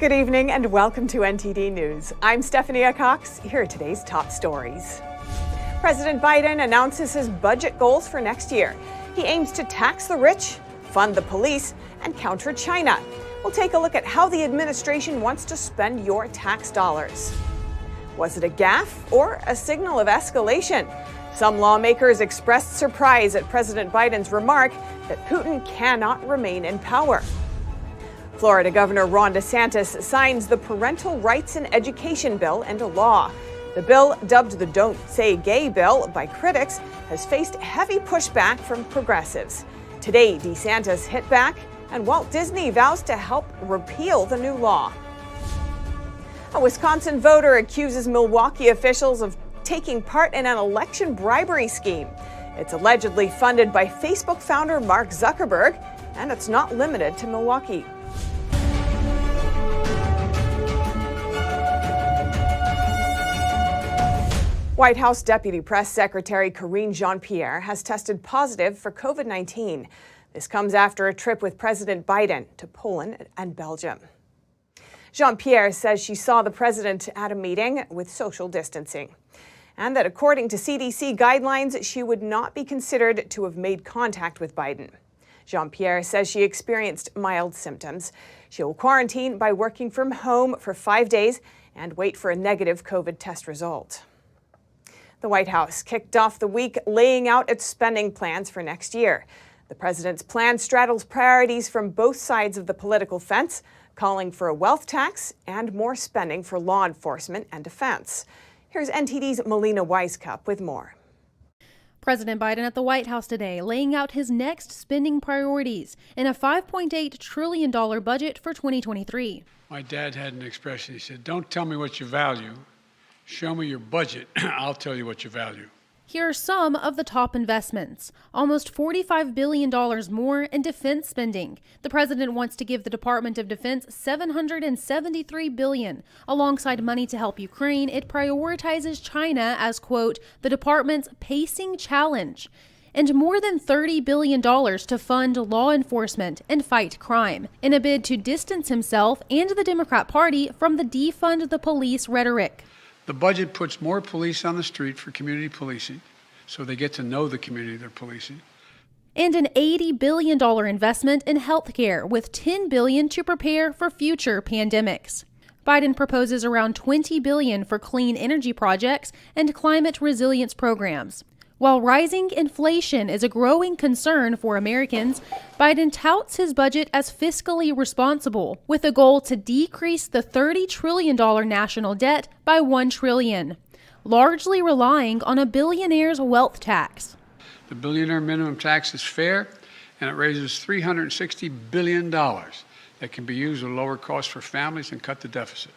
Good evening and welcome to NTD News. I'm Stephanie Cox. Here are today's top stories. President Biden announces his budget goals for next year. He aims to tax the rich, fund the police, and counter China. We'll take a look at how the administration wants to spend your tax dollars. Was it a gaffe or a signal of escalation? Some lawmakers expressed surprise at President Biden's remark that Putin cannot remain in power. Florida Governor Ron DeSantis signs the Parental Rights in Education bill into law. The bill, dubbed the Don't Say Gay bill by critics, has faced heavy pushback from progressives. Today, DeSantis hit back, and Walt Disney vows to help repeal the new law. A Wisconsin voter accuses Milwaukee officials of taking part in an election bribery scheme. It's allegedly funded by Facebook founder Mark Zuckerberg, and it's not limited to Milwaukee. White House Deputy Press Secretary Karine Jean-Pierre has tested positive for COVID-19. This comes after a trip with President Biden to Poland and Belgium. Jean-Pierre says she saw the president at a meeting with social distancing, and that according to CDC guidelines, she would not be considered to have made contact with Biden. Jean-Pierre says she experienced mild symptoms. She will quarantine by working from home for 5 days and wait for a negative COVID test result. The White House kicked off the week laying out its spending plans for next year. The president's plan straddles priorities from both sides of the political fence, calling for a wealth tax and more spending for law enforcement and defense. Here's NTD's Melina Weiskup with more. President Biden at the White House today laying out his next spending priorities in a $5.8 trillion budget for 2023. My dad had an expression. He said, "Don't tell me what you value. Show me your budget. I'll tell you what you value." Here are some of the top investments. Almost $45 billion more in defense spending. The president wants to give the Department of Defense $773 billion. Alongside money to help Ukraine, it prioritizes China as, quote, the department's pacing challenge. And more than $30 billion to fund law enforcement and fight crime, in a bid to distance himself and the Democrat Party from the defund the police rhetoric. The budget puts more police on the street for community policing, so they get to know the community they're policing. And an $80 billion investment in healthcare, with $10 billion to prepare for future pandemics. Biden proposes around $20 billion for clean energy projects and climate resilience programs. While rising inflation is a growing concern for Americans, Biden touts his budget as fiscally responsible, with a goal to decrease the $30 trillion national debt by $1 trillion, largely relying on a billionaire's wealth tax. The billionaire minimum tax is fair, and it raises $360 billion that can be used to lower costs for families and cut the deficit.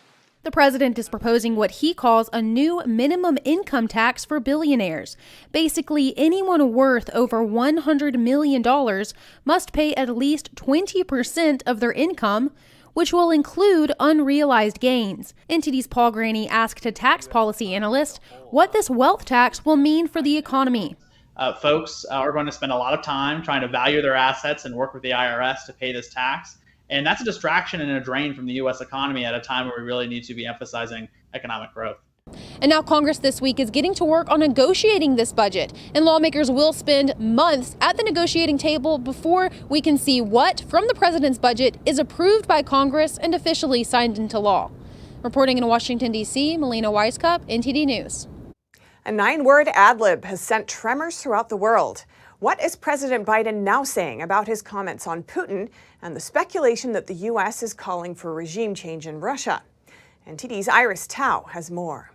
The president is proposing what he calls a new minimum income tax for billionaires. Basically, anyone worth over $100 million must pay at least 20% of their income, which will include unrealized gains. NTD's Paul Graney asked a tax policy analyst what this wealth tax will mean for the economy. Folks are going to spend a lot of time trying to value their assets and work with the IRS to pay this tax. And that's a distraction and a drain from the U.S. economy at a time where we really need to be emphasizing economic growth. And now Congress this week is getting to work on negotiating this budget. And lawmakers will spend months at the negotiating table before we can see what from the president's budget is approved by Congress and officially signed into law. Reporting in Washington, D.C., Melina Weiskup, NTD News. A 9-word ad-lib has sent tremors throughout the world. What is President Biden now saying about his comments on Putin and the speculation that the U.S. is calling for regime change in Russia? NTD's Iris Tao has more.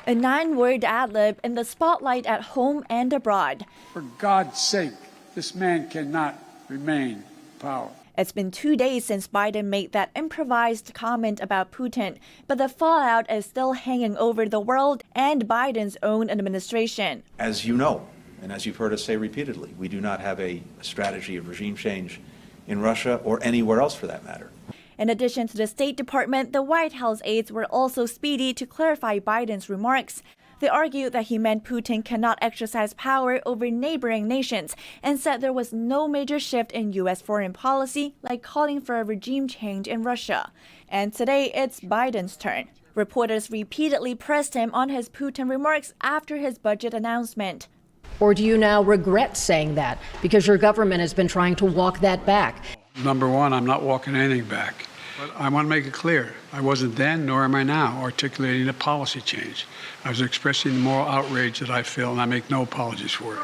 A 9-word ad-lib in the spotlight at home and abroad. For God's sake, this man cannot remain in power. It's been 2 days since Biden made that improvised comment about Putin, but the fallout is still hanging over the world and Biden's own administration. As you know, and as you've heard us say repeatedly, we do not have a strategy of regime change in Russia or anywhere else for that matter. In addition to the State Department, the White House aides were also speedy to clarify Biden's remarks. They argued that he meant Putin cannot exercise power over neighboring nations and said there was no major shift in U.S. foreign policy, like calling for a regime change in Russia. And today, it's Biden's turn. Reporters repeatedly pressed him on his Putin remarks after his budget announcement. Or do you now regret saying that because your government has been trying to walk that back? Number one, I'm not walking anything back. But I want to make it clear, I wasn't then, nor am I now, articulating a policy change. I was expressing the moral outrage that I feel, and I make no apologies for it.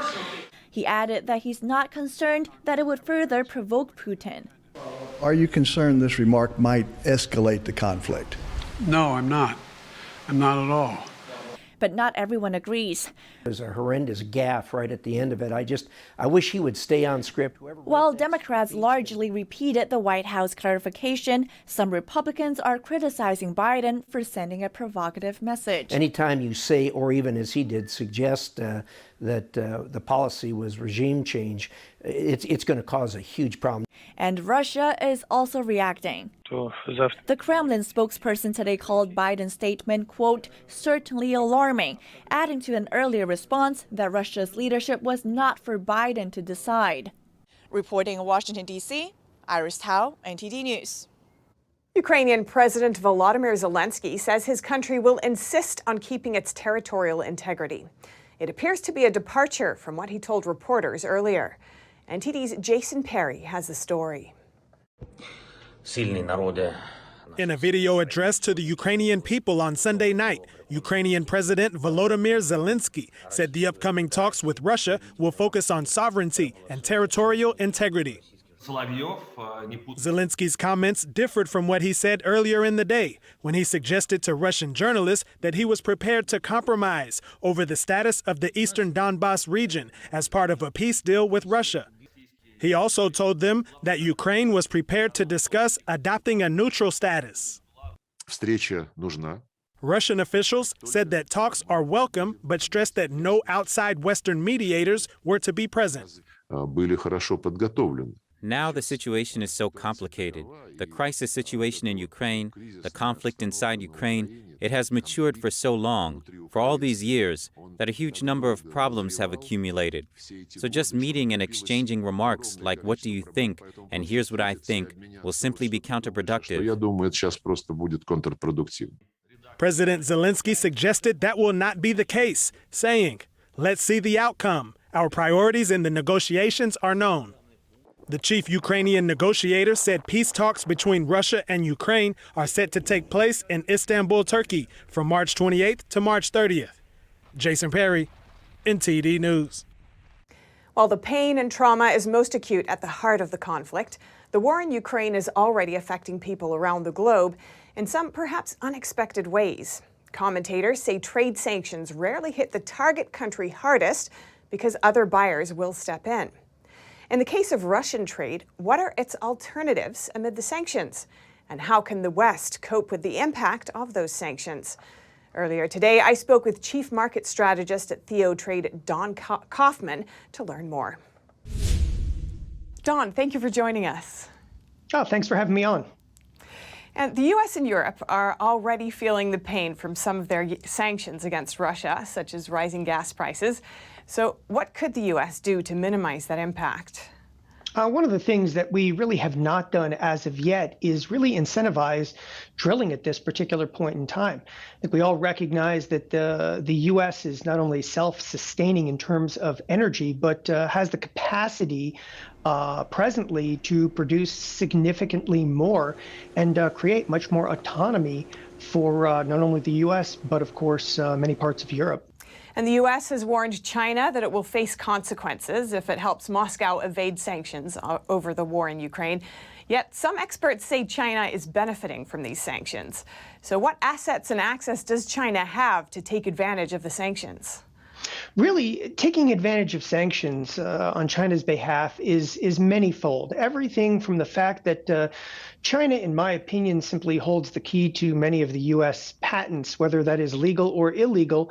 He added that he's not concerned that it would further provoke Putin. Are you concerned this remark might escalate the conflict? No, I'm not. I'm not at all. But not everyone agrees. There's a horrendous gaffe right at the end of it. I wish he would stay on script. While Democrats largely repeated the White House clarification, some Republicans are criticizing Biden for sending a provocative message. Anytime you say, or even as he did, suggest that the policy was regime change, it's going to cause a huge problem. And Russia is also reacting. The Kremlin spokesperson today called Biden's statement, quote, certainly alarming, adding to an earlier response that Russia's leadership was not for Biden to decide. Reporting in Washington, D.C., Iris Tao, NTD News. Ukrainian President Volodymyr Zelenskyy says his country will insist on keeping its territorial integrity. It appears to be a departure from what he told reporters earlier. NTD's Jason Perry has the story. In a video addressed to the Ukrainian people on Sunday night, Ukrainian President Volodymyr Zelenskyy said the upcoming talks with Russia will focus on sovereignty and territorial integrity. Zelensky's comments differed from what he said earlier in the day when he suggested to Russian journalists that he was prepared to compromise over the status of the eastern Donbas region as part of a peace deal with Russia. He also told them that Ukraine was prepared to discuss adopting a neutral status. Russian officials said that talks are welcome, but stressed that no outside Western mediators were to be present. Now the situation is so complicated. The crisis situation in Ukraine, the conflict inside Ukraine, it has matured for so long, for all these years, that a huge number of problems have accumulated. So just meeting and exchanging remarks like, what do you think, and here's what I think, will simply be counterproductive. President Zelenskyy suggested that will not be the case, saying, let's see the outcome. Our priorities in the negotiations are known. The chief Ukrainian negotiator said peace talks between Russia and Ukraine are set to take place in Istanbul, Turkey, from March 28th to March 30th. Jason Perry, NTD News. While the pain and trauma is most acute at the heart of the conflict, the war in Ukraine is already affecting people around the globe in some perhaps unexpected ways. Commentators say trade sanctions rarely hit the target country hardest because other buyers will step in. In the case of Russian trade, what are its alternatives amid the sanctions? And how can the West cope with the impact of those sanctions? Earlier today, I spoke with Chief Market Strategist at Theotrade, Don Kaufman, to learn more. Don, thank you for joining us. Oh, thanks for having me on. And the U.S. and Europe are already feeling the pain from some of their sanctions against Russia, such as rising gas prices. So what could the U.S. do to minimize that impact? One of the things that we really have not done as of yet is really incentivize drilling at this particular point in time. I think we all recognize that the U.S. is not only self-sustaining in terms of energy, but has the capacity presently to produce significantly more and create much more autonomy for not only the U.S., but of course, many parts of Europe. And the U.S. has warned China that it will face consequences if it helps Moscow evade sanctions over the war in Ukraine. Yet some experts say China is benefiting from these sanctions. So what assets and access does China have to take advantage of the sanctions? Really, taking advantage of sanctions on China's behalf is manyfold. Everything from the fact that China, in my opinion, simply holds the key to many of the U.S. patents, whether that is legal or illegal.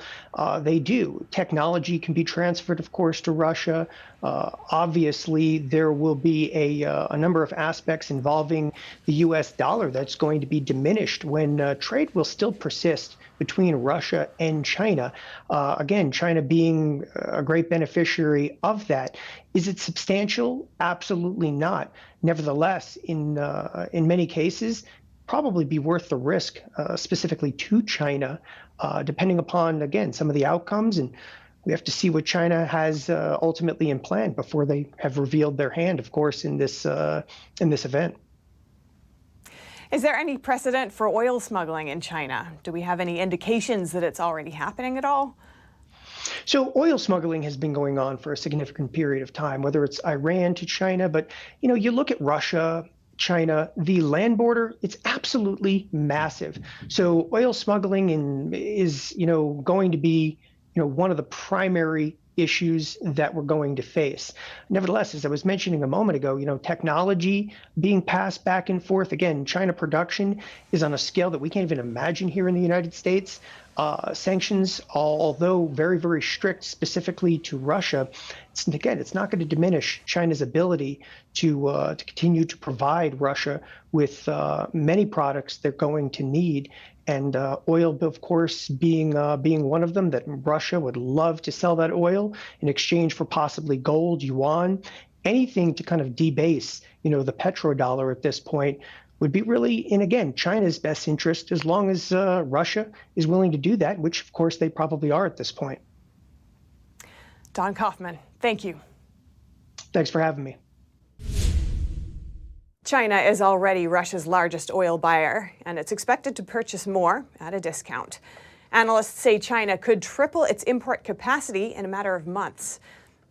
They do. Technology can be transferred, of course, to Russia. Obviously, there will be a number of aspects involving the U.S. dollar that's going to be diminished when trade will still persist between Russia and China. Again, China being a great beneficiary of that. Is it substantial? Absolutely not. Nevertheless, in many cases, probably be worth the risk, specifically to China, depending upon, again, some of the outcomes. And we have to see what China has ultimately in plan before they have revealed their hand, of course, in this event. Is there any precedent for oil smuggling in China? Do we have any indications that it's already happening at all? So oil smuggling has been going on for a significant period of time, whether it's Iran to China, but you look at Russia, China, the land border, it's absolutely massive. So oil smuggling is going to be one of the primary issues that we're going to face. Nevertheless, as I was mentioning a moment ago, technology being passed back and forth. Again, China production is on a scale that we can't even imagine here in the United States. Sanctions, although very, very strict specifically to Russia, it's not going to diminish China's ability to continue to provide Russia with many products they're going to need. And oil, of course, being one of them, that Russia would love to sell that oil in exchange for possibly gold, yuan, anything to kind of debase, the petrodollar at this point would be really in, again, China's best interest, as long as Russia is willing to do that, which, of course, they probably are at this point. Don Kaufman, thank you. Thanks for having me. China is already Russia's largest oil buyer, and it's expected to purchase more at a discount. Analysts say China could triple its import capacity in a matter of months.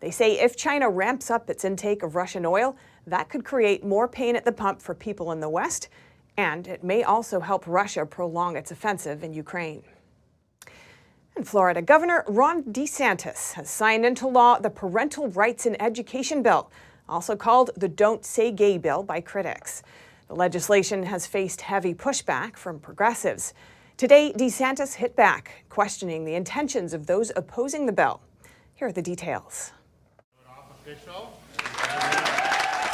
They say if China ramps up its intake of Russian oil, that could create more pain at the pump for people in the West, and it may also help Russia prolong its offensive in Ukraine. And Florida Governor Ron DeSantis has signed into law the Parental Rights in Education bill, also called the Don't Say Gay bill by critics. The legislation has faced heavy pushback from progressives. Today, DeSantis hit back, questioning the intentions of those opposing the bill. Here are the details.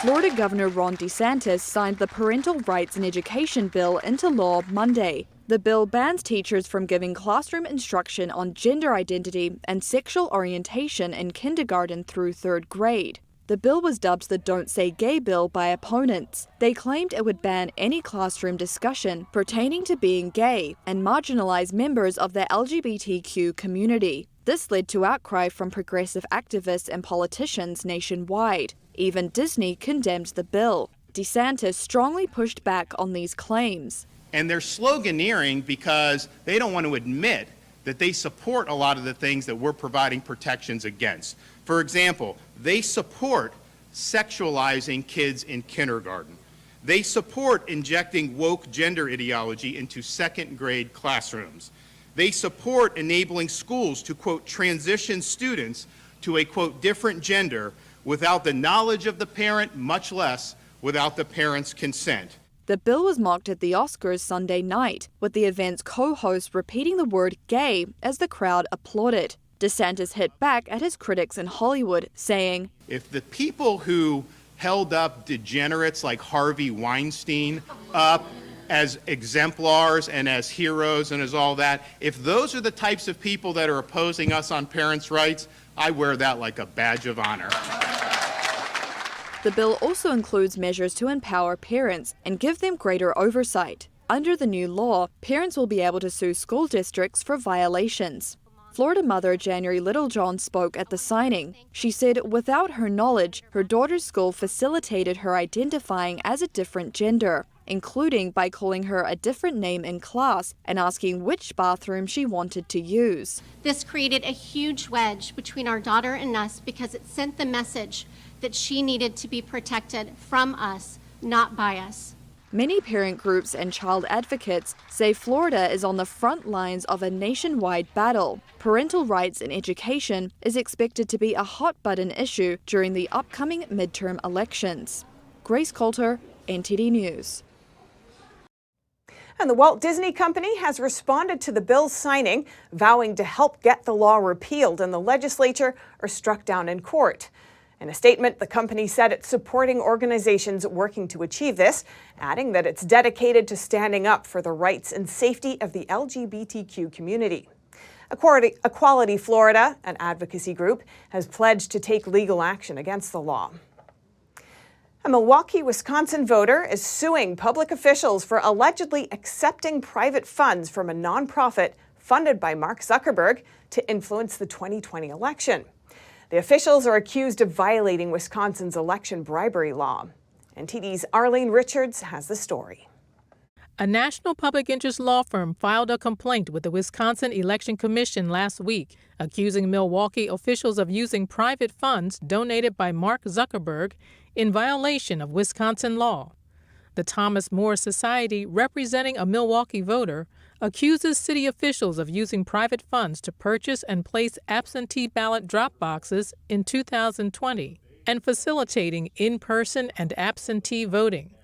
Florida Governor Ron DeSantis signed the Parental Rights in Education bill into law Monday. The bill bans teachers from giving classroom instruction on gender identity and sexual orientation in kindergarten through 3rd grade. The bill was dubbed the Don't Say Gay bill by opponents. They claimed it would ban any classroom discussion pertaining to being gay and marginalize members of the LGBTQ community. This led to outcry from progressive activists and politicians nationwide. Even Disney condemned the bill. DeSantis strongly pushed back on these claims. And they're sloganeering because they don't want to admit that they support a lot of the things that we're providing protections against. For example, they support sexualizing kids in kindergarten. They support injecting woke gender ideology into 2nd grade classrooms. They support enabling schools to, quote, transition students to a, quote, different gender without the knowledge of the parent, much less without the parent's consent. The bill was mocked at the Oscars Sunday night, with the event's co-host repeating the word gay as the crowd applauded. DeSantis hit back at his critics in Hollywood, saying, if the people who held up degenerates like Harvey Weinstein up as exemplars and as heroes and as all that, if those are the types of people that are opposing us on parents' rights, I wear that like a badge of honor. The bill also includes measures to empower parents and give them greater oversight. Under the new law, parents will be able to sue school districts for violations. Florida mother January Littlejohn spoke at the signing. She said without her knowledge, her daughter's school facilitated her identifying as a different gender, including by calling her a different name in class and asking which bathroom she wanted to use. This created a huge wedge between our daughter and us because it sent the message that she needed to be protected from us, not by us. Many parent groups and child advocates say Florida is on the front lines of a nationwide battle. Parental rights in education is expected to be a hot-button issue during the upcoming midterm elections. Grace Coulter, NTD News. And the Walt Disney Company has responded to the bill's signing, vowing to help get the law repealed in the legislature or struck down in court. In a statement, the company said it's supporting organizations working to achieve this, adding that it's dedicated to standing up for the rights and safety of the LGBTQ community. Equality Florida, an advocacy group, has pledged to take legal action against the law. A Milwaukee, Wisconsin voter is suing public officials for allegedly accepting private funds from a nonprofit funded by Mark Zuckerberg to influence the 2020 election. The officials are accused of violating Wisconsin's election bribery law. NTD's Arlene Richards has the story. A national public interest law firm filed a complaint with the Wisconsin Election Commission last week, accusing Milwaukee officials of using private funds donated by Mark Zuckerberg in violation of Wisconsin law. The Thomas More Society, representing a Milwaukee voter, accuses city officials of using private funds to purchase and place absentee ballot drop boxes in 2020 and facilitating in-person and absentee voting.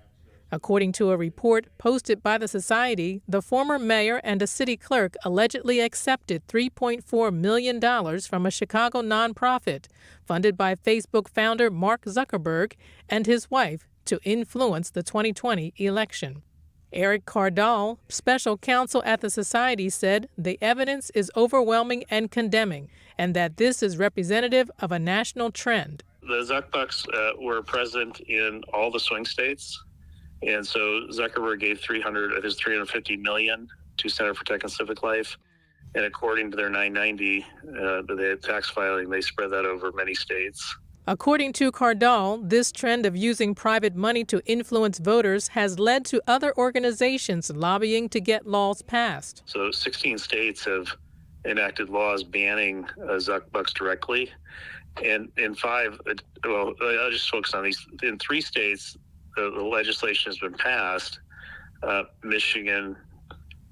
According to a report posted by the society, the former mayor and a city clerk allegedly accepted $3.4 million from a Chicago nonprofit funded by Facebook founder Mark Zuckerberg and his wife to influence the 2020 election. Eric Cardall, special counsel at the society, said the evidence is overwhelming and condemning, and that this is representative of a national trend. The Zuckbucks were present in all the swing states. And so Zuckerberg gave $350 million to Center for Tech and Civic Life. And according to their 990, the tax filing, they spread that over many states. According to Cardall, this trend of using private money to influence voters has led to other organizations lobbying to get laws passed. So 16 states have enacted laws banning Zuckbucks directly. And in 5, well, I'll just focus on these. In 3 states, the legislation has been passed, Michigan,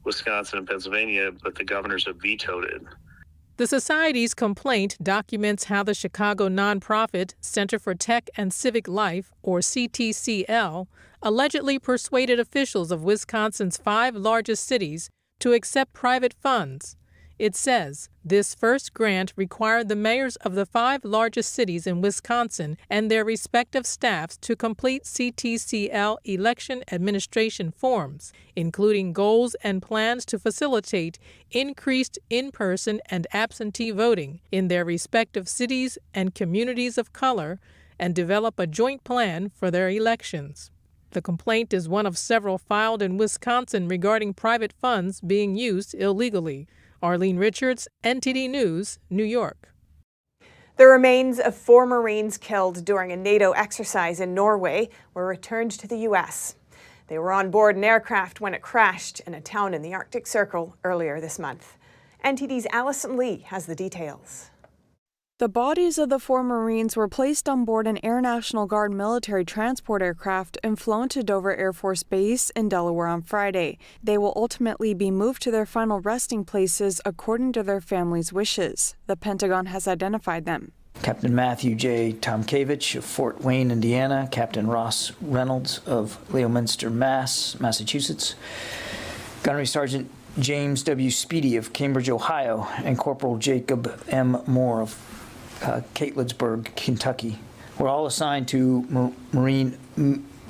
Wisconsin, and Pennsylvania, but the governors have vetoed it. The Society's complaint documents how the Chicago nonprofit Center for Tech and Civic Life, or CTCL, allegedly persuaded officials of Wisconsin's 5 largest cities to accept private funds. It says this first grant required the mayors of the 5 largest cities in Wisconsin and their respective staffs to complete CTCL election administration forms, including goals and plans to facilitate increased in-person and absentee voting in their respective cities and communities of color, and develop a joint plan for their elections. The complaint is one of several filed in Wisconsin regarding private funds being used illegally. Arlene Richards, NTD News, New York. The remains of 4 Marines killed during a NATO exercise in Norway were returned to the U.S. They were on board an aircraft when it crashed in a town in the Arctic Circle earlier this month. NTD's Allison Lee has the details. The bodies of the 4 Marines were placed on board an Air National Guard military transport aircraft and flown to Dover Air Force Base in Delaware on Friday. They will ultimately be moved to their final resting places according to their families' wishes. The Pentagon has identified them. Captain Matthew J. Tomkevich of Fort Wayne, Indiana, Captain Ross Reynolds of Leominster, Massachusetts, Gunnery Sergeant James W. Speedy of Cambridge, Ohio, and Corporal Jacob M. Moore of Catlettsburg, Kentucky, were all assigned to Marine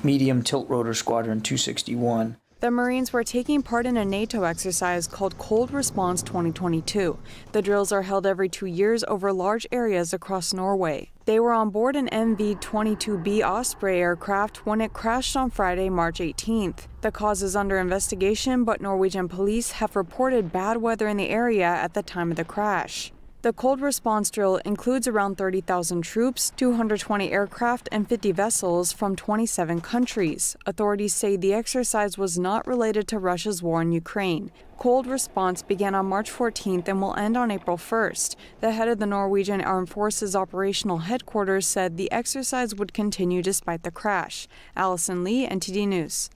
Medium Tilt Rotor Squadron 261. The Marines were taking part in a NATO exercise called Cold Response 2022. The drills are held every 2 years over large areas across Norway. They were on board an MV-22B Osprey aircraft when it crashed on Friday, March 18th. The cause is under investigation, but Norwegian police have reported bad weather in the area at the time of the crash. The cold response drill includes around 30,000 troops, 220 aircraft, and 50 vessels from 27 countries. Authorities say the exercise was not related to Russia's war in Ukraine. Cold response began on March 14th and will end on April 1st. The head of the Norwegian Armed Forces operational headquarters said the exercise would continue despite the crash. Allison Lee, NTD News.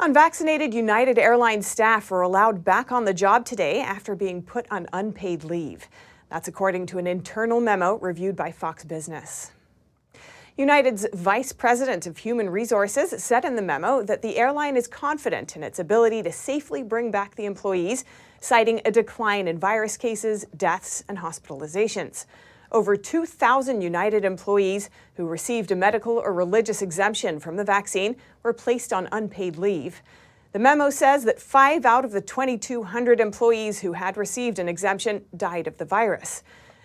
Unvaccinated United Airlines staff were allowed back on the job today after being put on unpaid leave. That's according to an internal memo reviewed by Fox Business. United's Vice President of Human Resources said in the memo that the airline is confident in its ability to safely bring back the employees, citing a decline in virus cases, deaths, and hospitalizations. Over 2,000 United employees who received a medical or religious exemption from the vaccine were placed on unpaid leave. The memo says that 5 out of the 2,200 employees who had received an exemption died of the virus.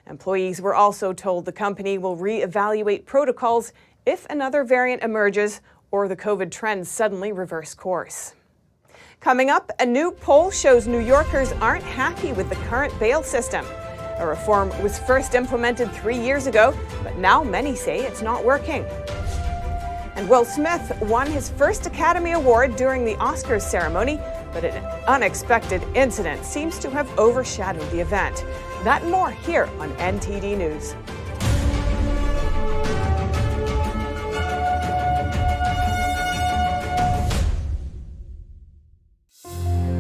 Employees were also told the company will reevaluate protocols if another variant emerges or the COVID trends suddenly reverse course. Coming up, a new poll shows New Yorkers aren't happy with the current bail system. A reform was first implemented 3 years ago, but now many say it's not working. And Will Smith won his first Academy Award during the Oscars ceremony, but an unexpected incident seems to have overshadowed the event. That and more here on NTD News.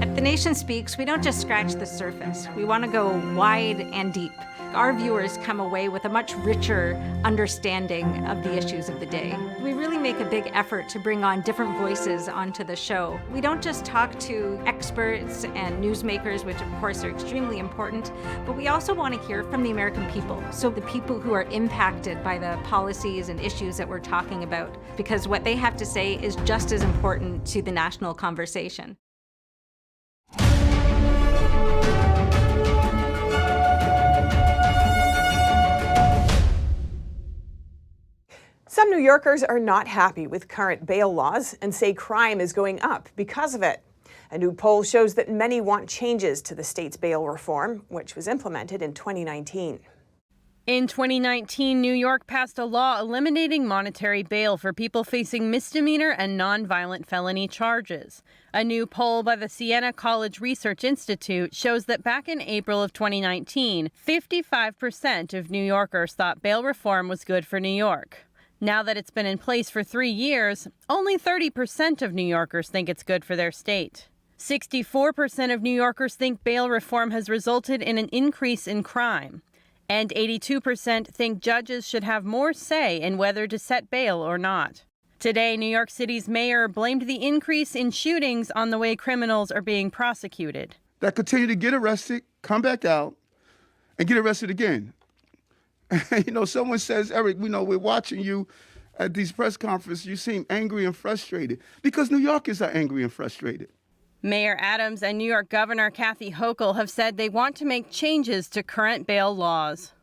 At The Nation Speaks, we don't just scratch the surface. We want to go wide and deep. Our viewers come away with a much richer understanding of the issues of the day. We really make a big effort to bring on different voices onto the show. We don't just talk to experts and newsmakers, which of course are extremely important, but we also want to hear from the American people. So the people who are impacted by the policies and issues that we're talking about, because what they have to say is just as important to the national conversation. Some New Yorkers are not happy with current bail laws and say crime is going up because of it. A new poll shows that many want changes to the state's bail reform, which was implemented in 2019. In 2019, New York passed a law eliminating monetary bail for people facing misdemeanor and nonviolent felony charges. A new poll by the Siena College Research Institute shows that back in April of 2019, 55% of New Yorkers thought bail reform was good for New York. Now that it's been in place for 3 years, only 30% of New Yorkers think it's good for their state. 64% of New Yorkers think bail reform has resulted in an increase in crime. And 82% think judges should have more say in whether to set bail or not. Today, New York City's mayor blamed the increase in shootings on the way criminals are being prosecuted. That continue to get arrested, come back out, and get arrested again. Someone says, Eric, we're watching you at these press conferences. You seem angry and frustrated because New Yorkers are angry and frustrated. Mayor Adams and New York Governor Kathy Hochul have said they want to make changes to current bail laws.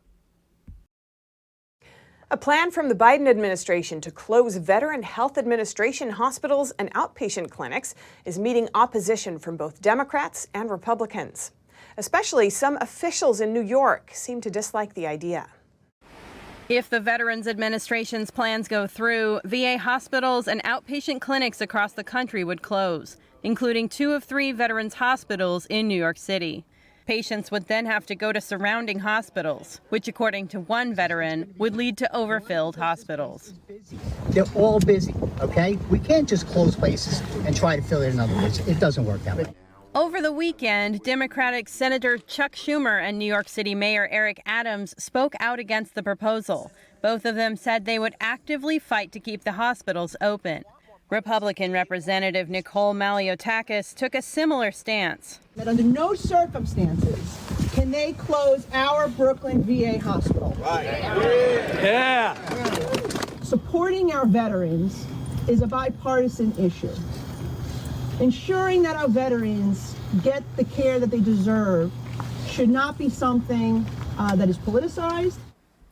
A plan from the Biden administration to close Veteran Health Administration hospitals and outpatient clinics is meeting opposition from both Democrats and Republicans. Especially some officials in New York seem to dislike the idea. If the Veterans Administration's plans go through, VA hospitals and outpatient clinics across the country would close, including 2 of 3 veterans hospitals in New York City. Patients would then have to go to surrounding hospitals, which, according to one veteran, would lead to overfilled hospitals. They're all busy, okay? We can't just close places and try to fill it in other ways. It doesn't work that way. Over the weekend, Democratic Senator Chuck Schumer and New York City Mayor Eric Adams spoke out against the proposal. Both of them said they would actively fight to keep the hospitals open. Republican Representative Nicole Maliotakis took a similar stance. That under no circumstances can they close our Brooklyn VA hospital. Right. Yeah. Supporting our veterans is a bipartisan issue. Ensuring that our veterans get the care that they deserve should not be something that is politicized.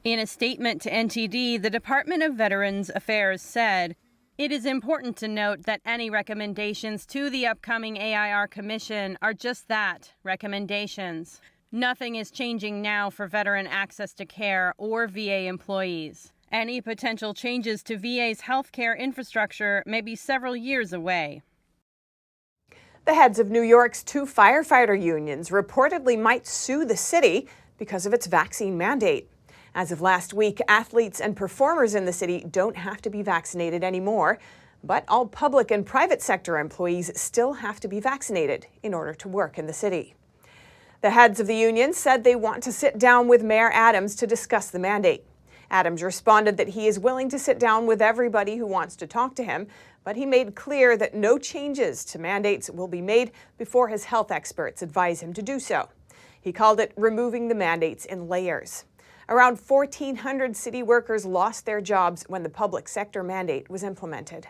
In a statement to NTD, the Department of Veterans Affairs said, "It is important to note that any recommendations to the upcoming AIR Commission are just that, recommendations. Nothing is changing now for veteran access to care or VA employees. Any potential changes to VA's healthcare infrastructure may be several years away." The heads of New York's 2 firefighter unions reportedly might sue the city because of its vaccine mandate. As of last week, athletes and performers in the city don't have to be vaccinated anymore, but all public and private sector employees still have to be vaccinated in order to work in the city. The heads of the union said they want to sit down with Mayor Adams to discuss the mandate. Adams responded that he is willing to sit down with everybody who wants to talk to him, but he made clear that no changes to mandates will be made before his health experts advise him to do so. He called it removing the mandates in layers. Around 1,400 city workers lost their jobs when the public sector mandate was implemented.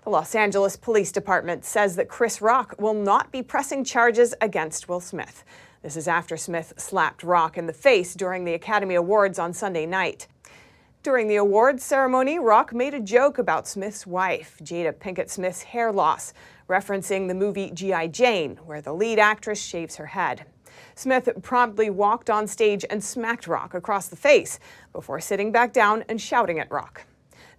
The Los Angeles Police Department says that Chris Rock will not be pressing charges against Will Smith. This is after Smith slapped Rock in the face during the Academy Awards on Sunday night. During the awards ceremony, Rock made a joke about Smith's wife, Jada Pinkett Smith's hair loss, referencing the movie G.I. Jane, where the lead actress shaves her head. Smith promptly walked on stage and smacked Rock across the face before sitting back down and shouting at Rock.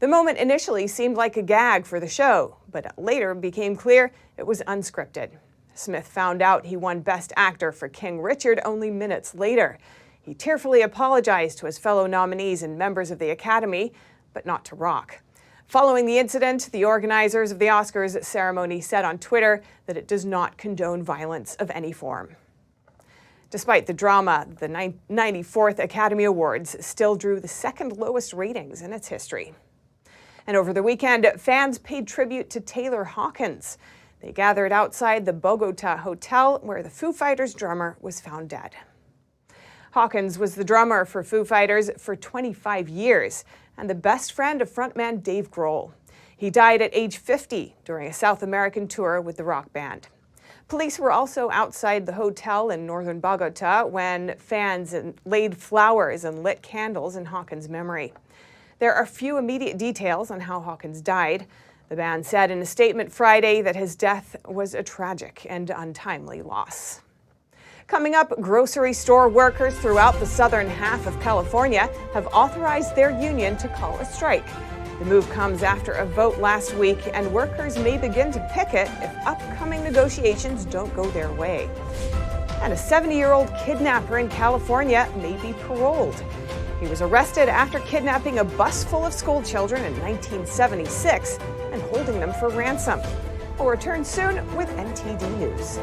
The moment initially seemed like a gag for the show, but later became clear it was unscripted. Smith found out he won Best Actor for King Richard only minutes later. He tearfully apologized to his fellow nominees and members of the Academy, but not to Rock. Following the incident, the organizers of the Oscars ceremony said on Twitter that it does not condone violence of any form. Despite the drama, the 94th Academy Awards still drew the second lowest ratings in its history. And over the weekend, fans paid tribute to Taylor Hawkins. They gathered outside the Bogota Hotel, where the Foo Fighters drummer was found dead. Hawkins was the drummer for Foo Fighters for 25 years and the best friend of frontman Dave Grohl. He died at age 50 during a South American tour with the rock band. Police were also outside the hotel in northern Bogota when fans laid flowers and lit candles in Hawkins' memory. There are few immediate details on how Hawkins died. The band said in a statement Friday that his death was a tragic and untimely loss. Coming up, grocery store workers throughout the southern half of California have authorized their union to call a strike. The move comes after a vote last week, and workers may begin to picket if upcoming negotiations don't go their way. And a 70-year-old kidnapper in California may be paroled. He was arrested after kidnapping a bus full of school children in 1976 and holding them for ransom. We'll return soon with NTD News.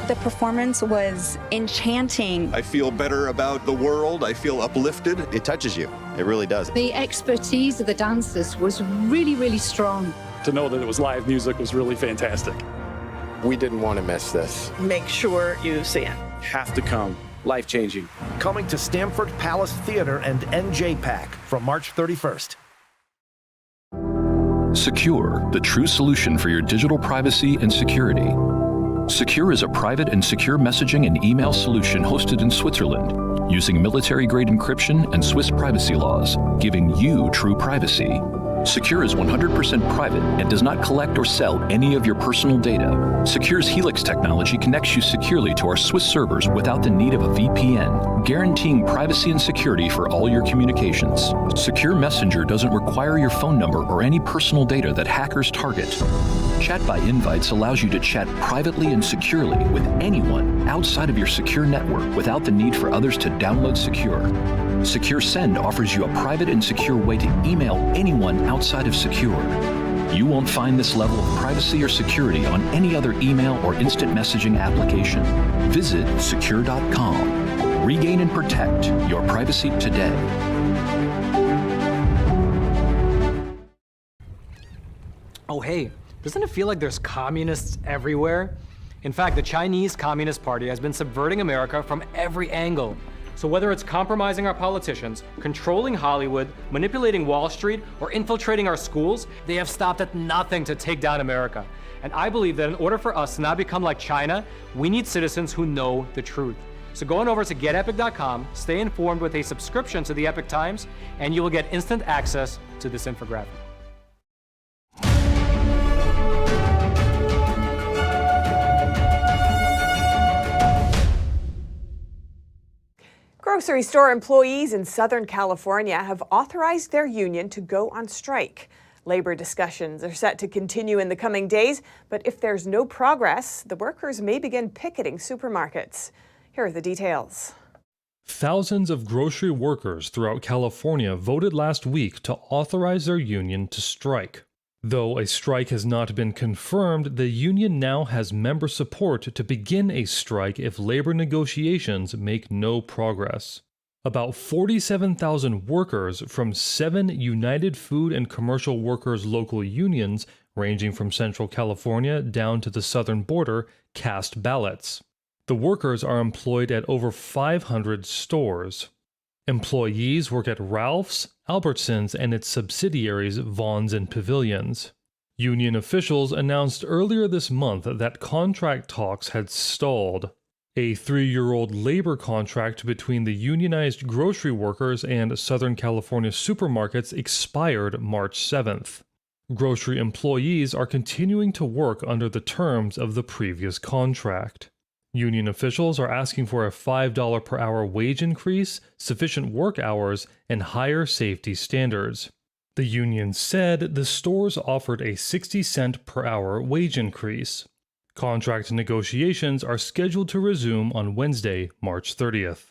The performance was enchanting. I feel better about the world. I feel uplifted. It touches you. It really does. The expertise of the dancers was really, really strong. To know that it was live music was really fantastic. We didn't want to miss this. Make sure you see it. Have to come. Life-changing. Coming to Stamford Palace Theater and NJPAC from March 31st. Secure, the true solution for your digital privacy and security. Secure is a private and secure messaging and email solution hosted in Switzerland, using military-grade encryption and Swiss privacy laws, giving you true privacy. Secure is 100% private and does not collect or sell any of your personal data. Secure's Helix technology connects you securely to our Swiss servers without the need of a VPN, guaranteeing privacy and security for all your communications. Secure Messenger doesn't require your phone number or any personal data that hackers target. Chat by Invites allows you to chat privately and securely with anyone outside of your secure network without the need for others to download Secure. Secure Send offers you a private and secure way to email anyone outside of Secure. You won't find this level of privacy or security on any other email or instant messaging application. Visit secure.com. Regain and protect your privacy today. Oh, hey, doesn't it feel like there's communists everywhere? In fact, the Chinese Communist Party has been subverting America from every angle. So whether it's compromising our politicians, controlling Hollywood, manipulating Wall Street, or infiltrating our schools, they have stopped at nothing to take down America. And I believe that in order for us to not become like China, we need citizens who know the truth. So go on over to GetEpic.com, stay informed with a subscription to the Epic Times, and you will get instant access to this infographic. Grocery store employees in Southern California have authorized their union to go on strike. Labor discussions are set to continue in the coming days, but if there's no progress, the workers may begin picketing supermarkets. Here are the details. Thousands of grocery workers throughout California voted last week to authorize their union to strike. Though a strike has not been confirmed, the union now has member support to begin a strike if labor negotiations make no progress. About 47,000 workers from 7 United Food and Commercial Workers local unions, ranging from Central California down to the southern border, cast ballots. The workers are employed at over 500 stores. Employees work at Ralph's, Albertsons, and its subsidiaries Vons and Pavilions. Union officials announced earlier this month that contract talks had stalled. A 3-year-old labor contract between the unionized grocery workers and Southern California supermarkets expired March 7th. Grocery employees are continuing to work under the terms of the previous contract. Union officials are asking for a $5 per hour wage increase, sufficient work hours, and higher safety standards. The union said the stores offered a 60-cent per hour wage increase. Contract negotiations are scheduled to resume on Wednesday, March 30th.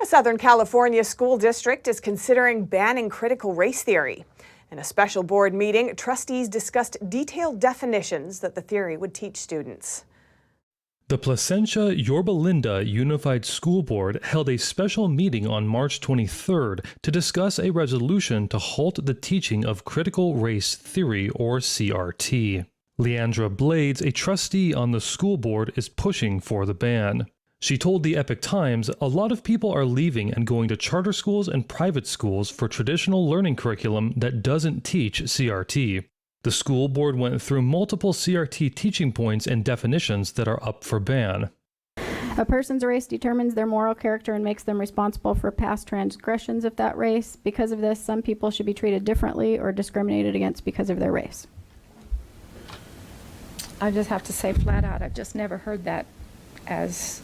A Southern California school district is considering banning critical race theory. In a special board meeting, trustees discussed detailed definitions that the theory would teach students. The Placentia Yorba Linda Unified School Board held a special meeting on March 23rd to discuss a resolution to halt the teaching of critical race theory, or CRT. Leandra Blades, a trustee on the school board, is pushing for the ban. She told the Epoch Times, "A lot of people are leaving and going to charter schools and private schools for traditional learning curriculum that doesn't teach CRT." The school board went through multiple CRT teaching points and definitions that are up for ban. A person's race determines their moral character and makes them responsible for past transgressions of that race. Because of this, some people should be treated differently or discriminated against because of their race. I just have to say flat out, I've just never heard that as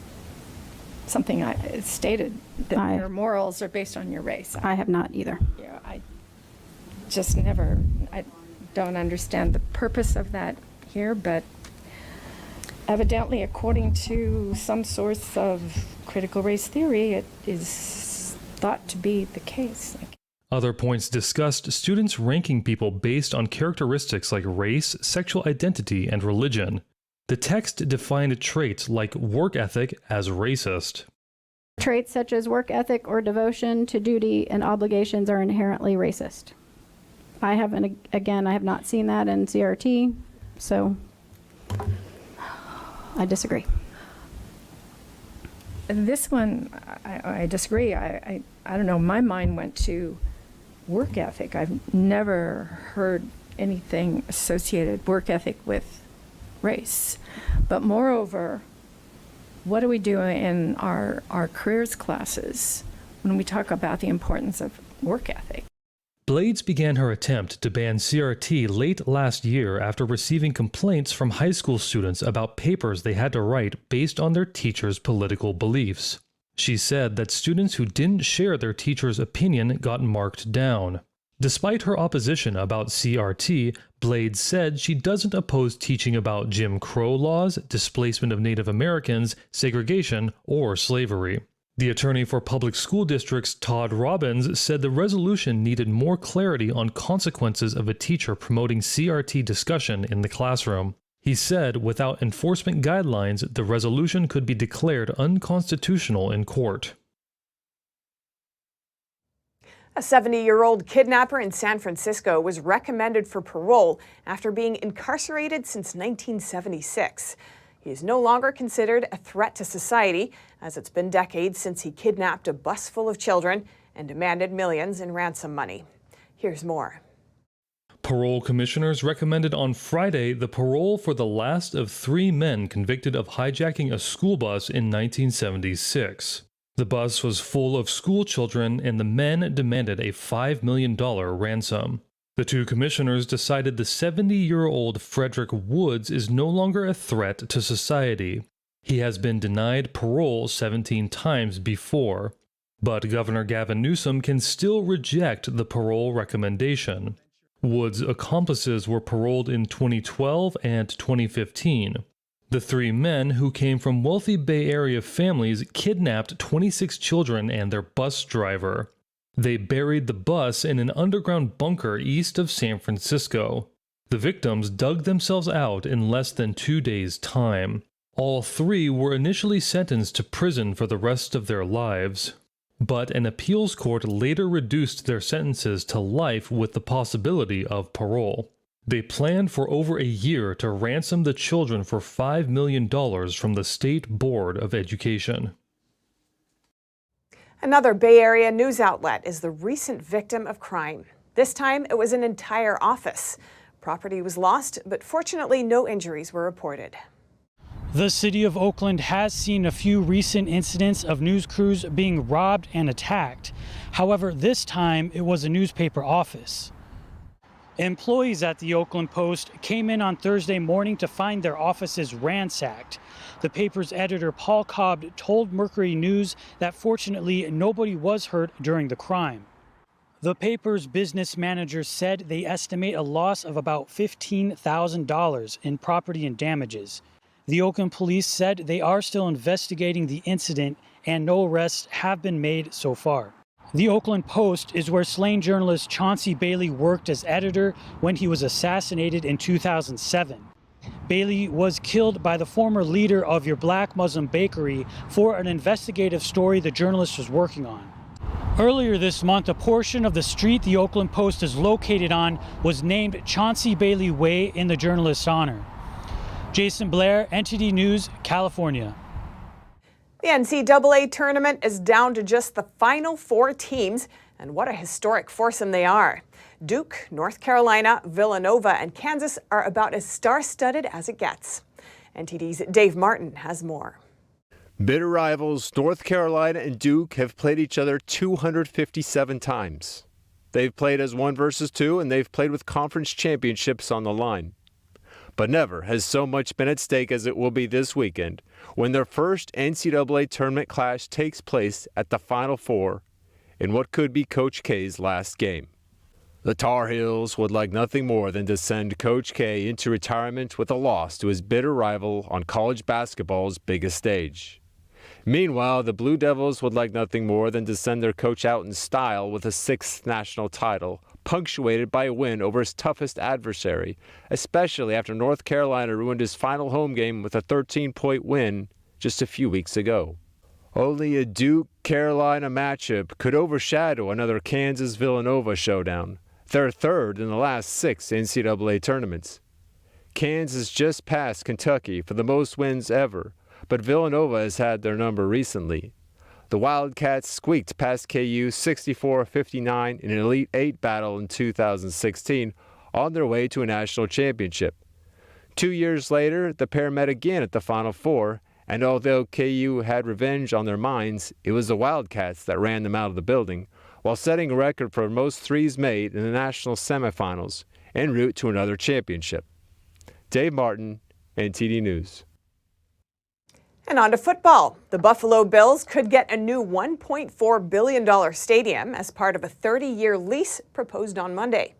something it's stated, that your morals are based on your race. I have not either. Yeah, I just never, I don't understand the purpose of that here, but evidently, according to some source of critical race theory, it is thought to be the case. Other points discussed students ranking people based on characteristics like race, sexual identity, and religion. The text defined traits like work ethic as racist. Traits such as work ethic or devotion to duty and obligations are inherently racist. I have not seen that in CRT, so I disagree. This one, I disagree. I don't know, my mind went to work ethic. I've never heard anything associated work ethic with race. But moreover, what do we do in our careers classes when we talk about the importance of work ethic? Blades began her attempt to ban CRT late last year after receiving complaints from high school students about papers they had to write based on their teachers' political beliefs. She said that students who didn't share their teacher's opinion got marked down. Despite her opposition about CRT, Blades said she doesn't oppose teaching about Jim Crow laws, displacement of Native Americans, segregation, or slavery. The attorney for public school districts, Todd Robbins, said the resolution needed more clarity on consequences of a teacher promoting CRT discussion in the classroom. He said without enforcement guidelines, the resolution could be declared unconstitutional in court. A 70-year-old kidnapper in San Francisco was recommended for parole after being incarcerated since 1976. He is no longer considered a threat to society, as it's been decades since he kidnapped a bus full of children and demanded millions in ransom money. Here's more. Parole commissioners recommended on Friday the parole for the last of 3 men convicted of hijacking a school bus in 1976. The bus was full of school children, and the men demanded a $5 million ransom. The 2 commissioners decided the 70-year-old Frederick Woods is no longer a threat to society. He has been denied parole 17 times before. But Governor Gavin Newsom can still reject the parole recommendation. Woods' accomplices were paroled in 2012 and 2015. The three men, who came from wealthy Bay Area families, kidnapped 26 children and their bus driver. They buried the bus in an underground bunker east of San Francisco. The victims dug themselves out in less than 2 days' time. All three were initially sentenced to prison for the rest of their lives. But an appeals court later reduced their sentences to life with the possibility of parole. They planned for over a year to ransom the children for $5 million from the State Board of Education. Another Bay Area news outlet is the recent victim of crime. This time, it was an entire office. Property was lost, but fortunately, no injuries were reported. The city of Oakland has seen a few recent incidents of news crews being robbed and attacked. However, this time, it was a newspaper office. Employees at the Oakland Post came in on Thursday morning to find their offices ransacked. The paper's editor, Paul Cobb, told Mercury News that fortunately nobody was hurt during the crime. The paper's business manager said they estimate a loss of about $15,000 in property and damages. The Oakland police said they are still investigating the incident and no arrests have been made so far. The Oakland Post is where slain journalist Chauncey Bailey worked as editor when he was assassinated in 2007. Bailey was killed by the former leader of Your Black Muslim Bakery for an investigative story the journalist was working on. Earlier this month, a portion of the street the Oakland Post is located on was named Chauncey Bailey Way in the journalist's honor. Jason Blair, NTD News, California. The NCAA tournament is down to just the final 4 teams, and what a historic foursome they are. Duke, North Carolina, Villanova, and Kansas are about as star-studded as it gets. NTD's Dave Martin has more. Bitter rivals North Carolina and Duke have played each other 257 times. They've played as 1 versus 2, and they've played with conference championships on the line. But never has so much been at stake as it will be this weekend, when their first NCAA tournament clash takes place at the Final Four in what could be Coach K's last game. The Tar Heels would like nothing more than to send Coach K into retirement with a loss to his bitter rival on college basketball's biggest stage. Meanwhile, the Blue Devils would like nothing more than to send their coach out in style with a 6th national title, punctuated by a win over his toughest adversary, especially after North Carolina ruined his final home game with a 13-point win just a few weeks ago. Only a Duke-Carolina matchup could overshadow another Kansas-Villanova showdown, their third in the last 6 NCAA tournaments. Kansas just passed Kentucky for the most wins ever, but Villanova has had their number recently. The Wildcats squeaked past KU 64-59 in an Elite 8 battle in 2016 on their way to a national championship. 2 years later, the pair met again at the Final Four, and although KU had revenge on their minds, it was the Wildcats that ran them out of the building, while setting a record for most threes made in the national semifinals en route to another championship. Dave Martin, NTD News. And on to football. The Buffalo Bills could get a new $1.4 billion stadium as part of a 30-year lease proposed on Monday.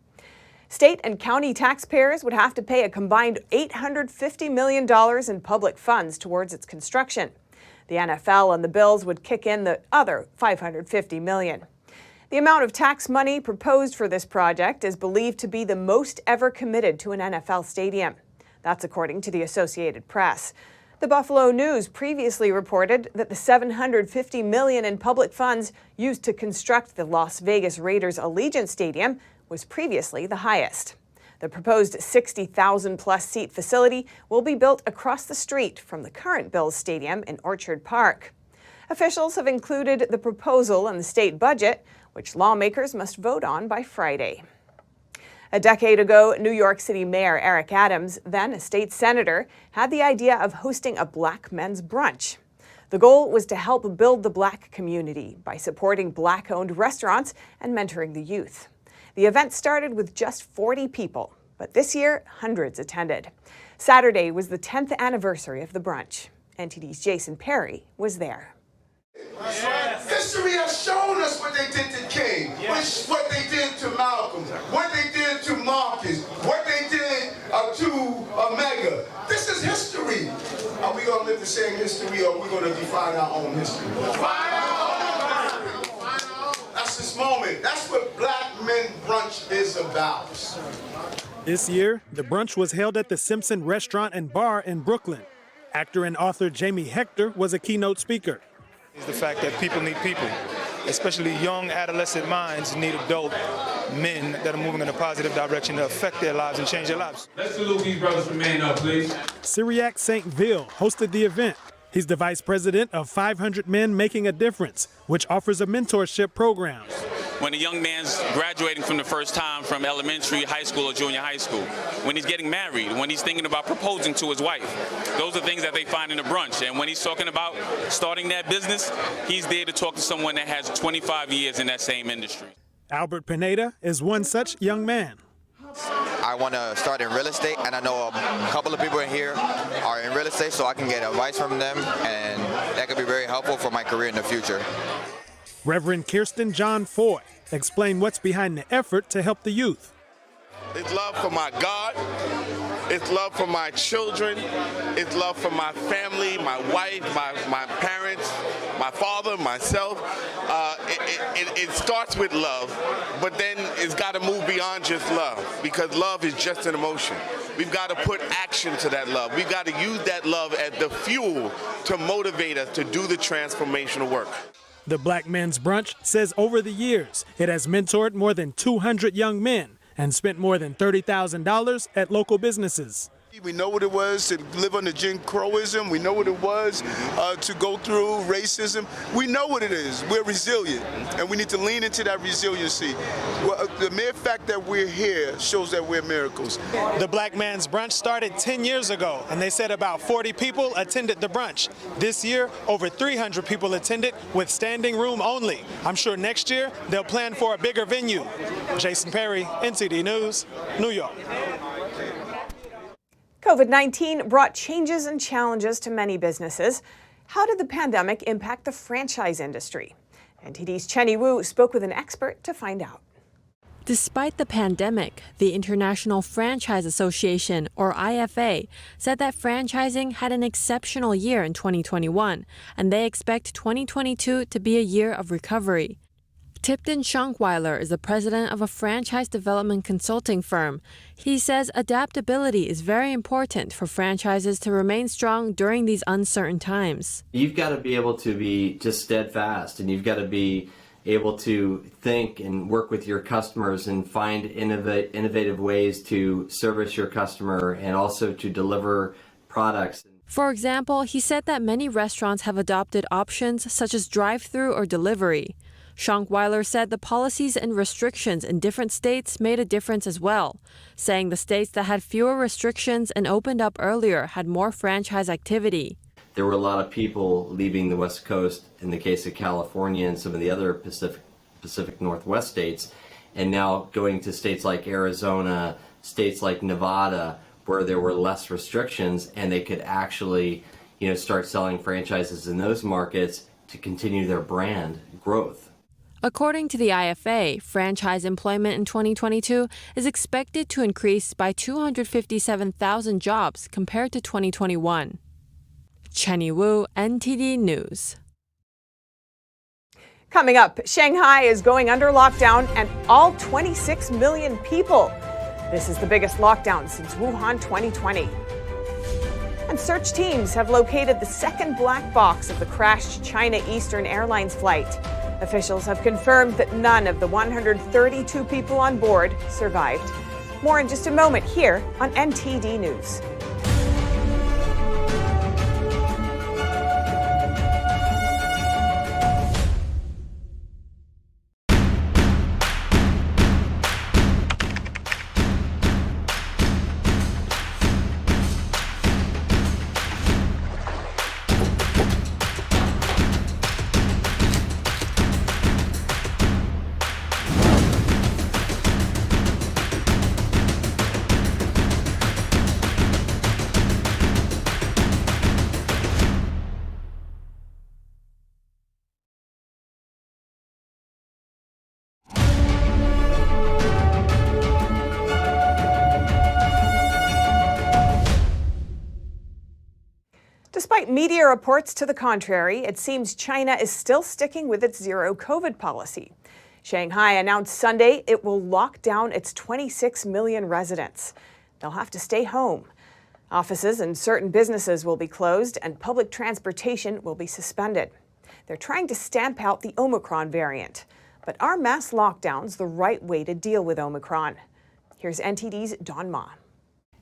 State and county taxpayers would have to pay a combined $850 million in public funds towards its construction. The NFL and the Bills would kick in the other $550 million. The amount of tax money proposed for this project is believed to be the most ever committed to an NFL stadium. That's according to the Associated Press. The Buffalo News previously reported that the $750 million in public funds used to construct the Las Vegas Raiders Allegiant Stadium was previously the highest. The proposed 60,000-plus seat facility will be built across the street from the current Bills Stadium in Orchard Park. Officials have included the proposal in the state budget, which lawmakers must vote on by Friday. A decade ago, New York City Mayor Eric Adams, then a state senator, had the idea of hosting a black men's brunch. The goal was to help build the black community by supporting black-owned restaurants and mentoring the youth. The event started with just 40 people, but this year, hundreds attended. Saturday was the 10th anniversary of the brunch. NTD's Jason Perry was there. History has shown us what they did to King, what they did to Malcolm, what they did to Marcus, what they did to Omega. This is history. the same history, or we're going to define our own history. That's this moment. That's what Black Men Brunch is about. This year, the brunch was held at the Simpson Restaurant and Bar in Brooklyn. Actor and author Jamie Hector was a keynote speaker. It's the fact that people need people, especially young adolescent minds need adult men that are moving in a positive direction to affect their lives and change their lives. Let's salute these brothers for man up, please. Cyriac St. Ville hosted the event. He's the vice president of 500 Men Making a Difference, which offers a mentorship program. When a young man's graduating from the first time from elementary, high school, or junior high school, when he's getting married, when he's thinking about proposing to his wife, those are things that they find in the brunch. And when he's talking about starting that business, he's there to talk to someone that has 25 years in that same industry. Albert Pineda is one such young man. I want to start in real estate, and I know a couple of people in here are in real estate, so I can get advice from them, and that could be very helpful for my career in the future. Reverend Kirsten John Foy explained what's behind the effort to help the youth. It's love for my God. It's love for my children. It's love for my family, my wife, my parents, my father, myself. It starts with love, but then it's got to move beyond just love, because love is just an emotion. We've got to put action to that love. We've got to use that love as the fuel to motivate us to do the transformational work. The Black Men's Brunch says over the years, it has mentored more than 200 young men and spent more than $30,000 at local businesses. We know what it was to live under Jim Crowism. We know what it was to go through racism. We know what it is. We're resilient, and we need to lean into that resiliency. Well, the mere fact that we're here shows that we're miracles. The Black Man's Brunch started 10 years ago, and they said about 40 people attended the brunch. This year, over 300 people attended with standing room only. I'm sure next year they'll plan for a bigger venue. Jason Perry, NTD News, New York. COVID-19 brought changes and challenges to many businesses. How did the pandemic impact the franchise industry? NTD's Chenny Wu spoke with an expert to find out. Despite the pandemic, the International Franchise Association, or IFA, said that franchising had an exceptional year in 2021, and they expect 2022 to be a year of recovery. Tipton Schunkweiler is the president of a franchise development consulting firm. He says adaptability is very important for franchises to remain strong during these uncertain times. You've got to be able to be just steadfast, and you've got to be able to think and work with your customers and find innovative ways to service your customer and also to deliver products. For example, he said that many restaurants have adopted options such as drive-through or delivery. Schunkweiler said the policies and restrictions in different states made a difference as well, saying the states that had fewer restrictions and opened up earlier had more franchise activity. There were a lot of people leaving the West Coast in the case of California and some of the other Pacific Northwest states, and now going to states like Arizona, states like Nevada, where there were less restrictions, and they could actually, start selling franchises in those markets to continue their brand growth. According to the IFA, franchise employment in 2022 is expected to increase by 257,000 jobs compared to 2021. Chenny Wu, NTD News. Coming up, Shanghai is going under lockdown and all 26 million people. This is the biggest lockdown since Wuhan 2020. And search teams have located the second black box of the crashed China Eastern Airlines flight. Officials have confirmed that none of the 132 people on board survived. More in just a moment here on NTD News. media reports to the contrary. It seems China is still sticking with its zero COVID policy. Shanghai announced Sunday it will lock down its 26 million residents. They'll have to stay home. Offices and certain businesses will be closed and public transportation will be suspended. They're trying to stamp out the Omicron variant. But are mass lockdowns the right way to deal with Omicron? Here's NTD's Don Ma.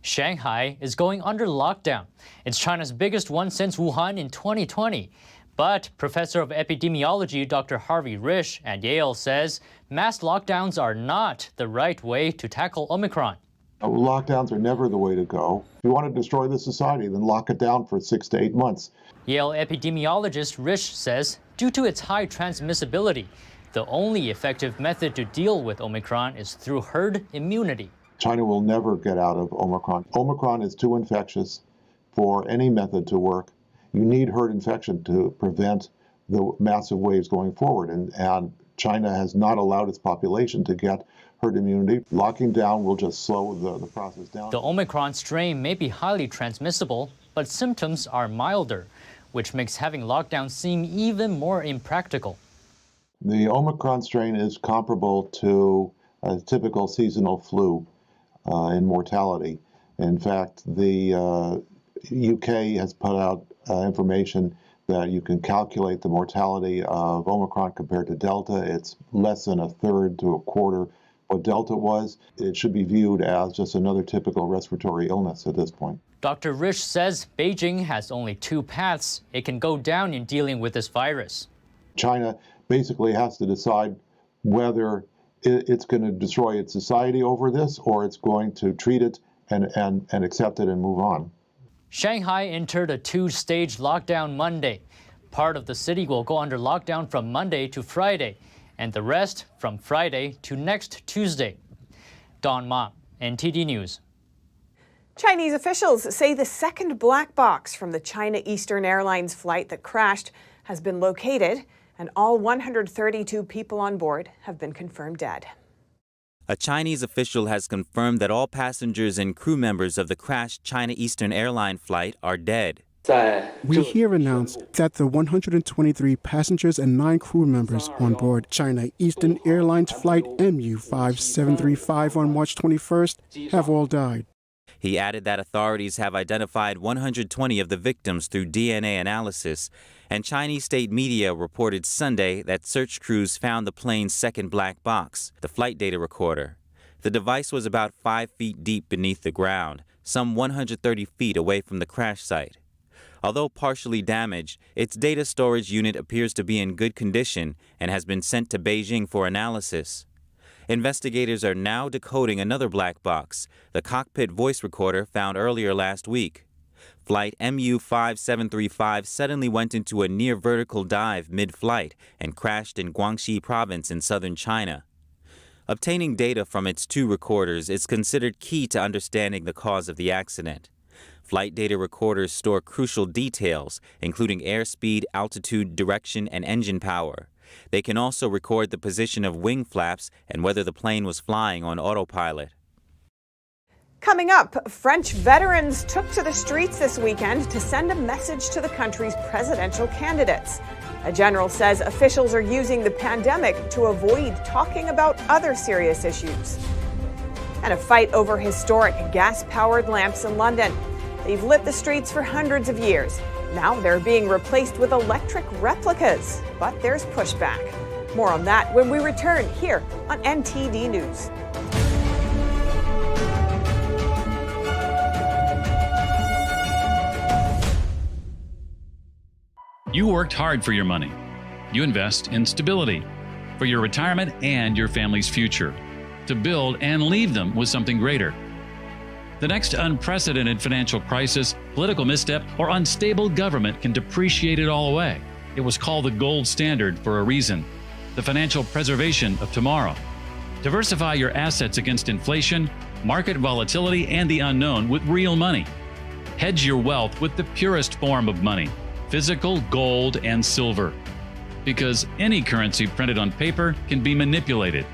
Shanghai is going under lockdown. It's China's biggest one since Wuhan in 2020. But Professor of Epidemiology Dr. Harvey Risch at Yale says mass lockdowns are not the right way to tackle Omicron. Lockdowns are never the way to go. If you want to destroy the society, then lock it down for 6 to 8 months. Yale epidemiologist Risch says due to its high transmissibility, the only effective method to deal with Omicron is through herd immunity. China will never get out of Omicron. Omicron is too infectious for any method to work. You need herd infection to prevent the massive waves going forward. And China has not allowed its population to get herd immunity. Locking down will just slow the process down. The Omicron strain may be highly transmissible, but symptoms are milder, which makes having lockdowns seem even more impractical. The Omicron strain is comparable to a typical seasonal flu in mortality. In fact, the UK has put out information that you can calculate the mortality of Omicron compared to Delta. It's less than a third to a quarter what Delta was. It should be viewed as just another typical respiratory illness at this point. Dr. Risch says Beijing has only two paths it can go down in dealing with this virus. China basically has to decide whether it's going to destroy its society over this or it's going to treat it and accept it and move on. Shanghai entered a two-stage lockdown Monday. Part of the city will go under lockdown from Monday to Friday, and the rest from Friday to next Tuesday. Don Ma, NTD News. Chinese officials say the second black box from the China Eastern Airlines flight that crashed has been located, and all 132 people on board have been confirmed dead. A Chinese official has confirmed that all passengers and crew members of the crashed China Eastern Airline flight are dead. We here announced that the 123 passengers and 9 crew members on board China Eastern Airlines flight MU5735 on March 21st have all died. He added that authorities have identified 120 of the victims through DNA analysis, and Chinese state media reported Sunday that search crews found the plane's second black box, the flight data recorder. The device was about 5 feet deep beneath the ground, some 130 feet away from the crash site. Although partially damaged, its data storage unit appears to be in good condition and has been sent to Beijing for analysis. Investigators are now decoding another black box, the cockpit voice recorder found earlier last week. Flight MU5735 suddenly went into a near-vertical dive mid-flight and crashed in Guangxi province in southern China. Obtaining data from its 2 recorders is considered key to understanding the cause of the accident. Flight data recorders store crucial details, including airspeed, altitude, direction, and engine power. They can also record the position of wing flaps and whether the plane was flying on autopilot. Coming up, French veterans took to the streets this weekend to send a message to the country's presidential candidates. A general says officials are using the pandemic to avoid talking about other serious issues. And a fight over historic gas-powered lamps in London. They've lit the streets for hundreds of years. Now they're being replaced with electric replicas, but there's pushback. More on that when we return here on NTD News. You worked hard for your money. You invest in stability for your retirement and your family's future, to build and leave them with something greater. The next unprecedented financial crisis, political misstep, or unstable government can depreciate it all away. It was called the gold standard for a reason, the financial preservation of tomorrow. Diversify your assets against inflation, market volatility, and the unknown with real money. Hedge your wealth with the purest form of money, physical gold and silver. Because any currency printed on paper can be manipulated.